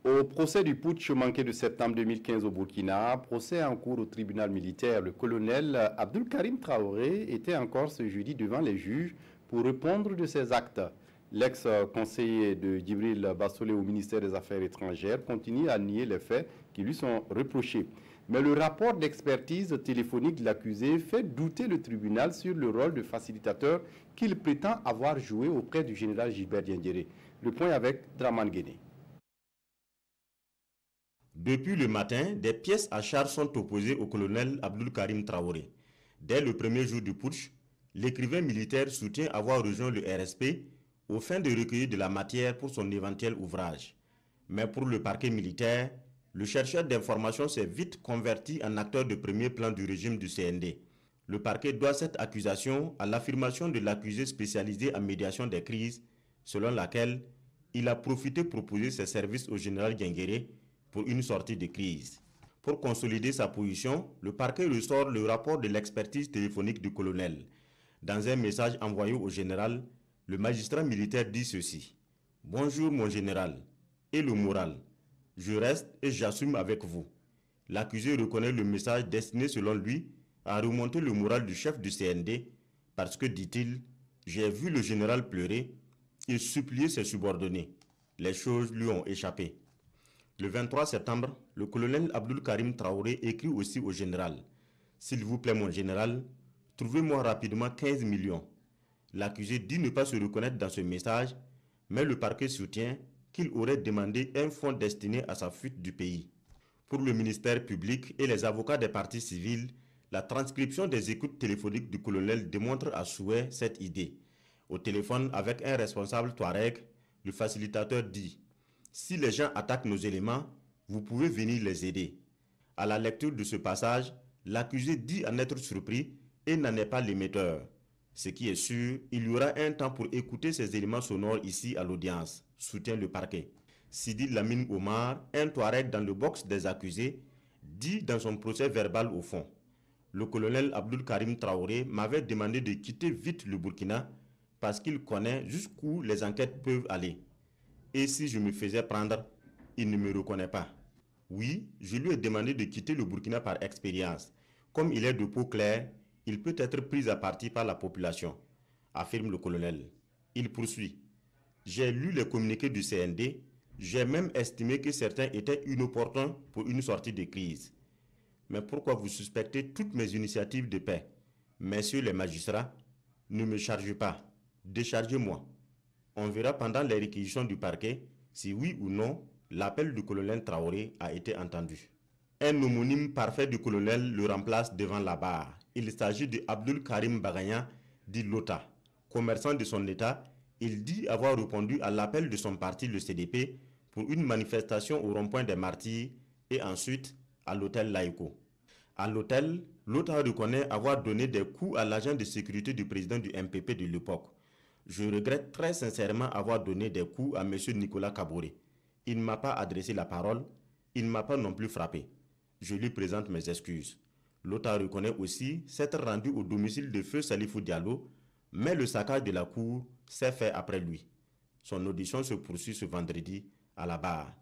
Au procès du putsch manqué de septembre 2015 au Burkina, procès en cours au tribunal militaire, le colonel Abdul Karim Traoré était encore ce jeudi devant les juges pour répondre de ses actes. L'ex-conseiller de Djibril Bassolé au ministère des Affaires étrangères continue à nier les faits qui lui sont reprochés. Mais le rapport d'expertise téléphonique de l'accusé fait douter le tribunal sur le rôle de facilitateur qu'il prétend avoir joué auprès du général Gilbert Diendéré. Le point avec Draman Guéné. Depuis le matin, des pièces à charge sont opposées au colonel Abdul Karim Traoré. Dès le premier jour du putsch, l'écrivain militaire soutient avoir rejoint le RSP au fin de recueillir de la matière pour son éventuel ouvrage. Mais pour le parquet militaire, le chercheur d'information s'est vite converti en acteur de premier plan du régime du CND. Le parquet doit cette accusation à l'affirmation de l'accusé spécialisé en médiation des crises, selon laquelle il a profité pour proposer ses services au général Diendéré pour une sortie de crise. Pour consolider sa position, le parquet ressort le rapport de l'expertise téléphonique du colonel. Dans un message envoyé au général, le magistrat militaire dit ceci. « Bonjour mon général, et le moral. Je reste et j'assume avec vous. » L'accusé reconnaît le message destiné selon lui à remonter le moral du chef du CND parce que, dit-il, « J'ai vu le général pleurer et supplier ses subordonnés. Les choses lui ont échappé. » Le 23 septembre, le colonel Abdul Karim Traoré écrit aussi au général « S'il vous plaît mon général, trouvez-moi rapidement 15 millions. » L'accusé dit ne pas se reconnaître dans ce message, mais le parquet soutient qu'il aurait demandé un fonds destiné à sa fuite du pays. Pour le ministère public et les avocats des parties civiles, la transcription des écoutes téléphoniques du colonel démontre à souhait cette idée. Au téléphone avec un responsable Touareg, le facilitateur dit « Si les gens attaquent nos éléments, vous pouvez venir les aider. » À la lecture de ce passage, l'accusé dit en être surpris et n'en est pas l'émetteur. Ce qui est sûr, il y aura un temps pour écouter ces éléments sonores ici à l'audience, soutient le parquet. Sidi Lamine Omar, un Touareg dans le box des accusés, dit dans son procès verbal au fond. Le colonel Abdul Karim Traoré m'avait demandé de quitter vite le Burkina parce qu'il connaît jusqu'où les enquêtes peuvent aller. Et si je me faisais prendre, il ne me reconnaît pas. Oui, je lui ai demandé de quitter le Burkina par expérience. Comme il est de peau claire, il peut être pris à partie par la population, affirme le colonel. Il poursuit. J'ai lu les communiqués du CND, j'ai même estimé que certains étaient inopportuns pour une sortie de crise. Mais pourquoi vous suspectez toutes mes initiatives de paix? Messieurs les magistrats, ne me chargez pas, déchargez-moi. On verra pendant les réquisitions du parquet si oui ou non l'appel du colonel Traoré a été entendu. Un homonyme parfait du colonel le remplace devant la barre. Il s'agit de Abdul Karim Baganya, dit Lota. Commerçant de son état, il dit avoir répondu à l'appel de son parti, le CDP, pour une manifestation au rond-point des Martyrs et ensuite à l'hôtel Laïko. À l'hôtel, Lota reconnaît avoir donné des coups à l'agent de sécurité du président du MPP de l'époque. Je regrette très sincèrement avoir donné des coups à M. Nicolas Kaboré. Il ne m'a pas adressé la parole, il ne m'a pas non plus frappé. Je lui présente mes excuses. Lota reconnaît aussi s'être rendu au domicile de feu Salifou Diallo, mais le saccage de la cour s'est fait après lui. Son audition se poursuit ce vendredi à la barre.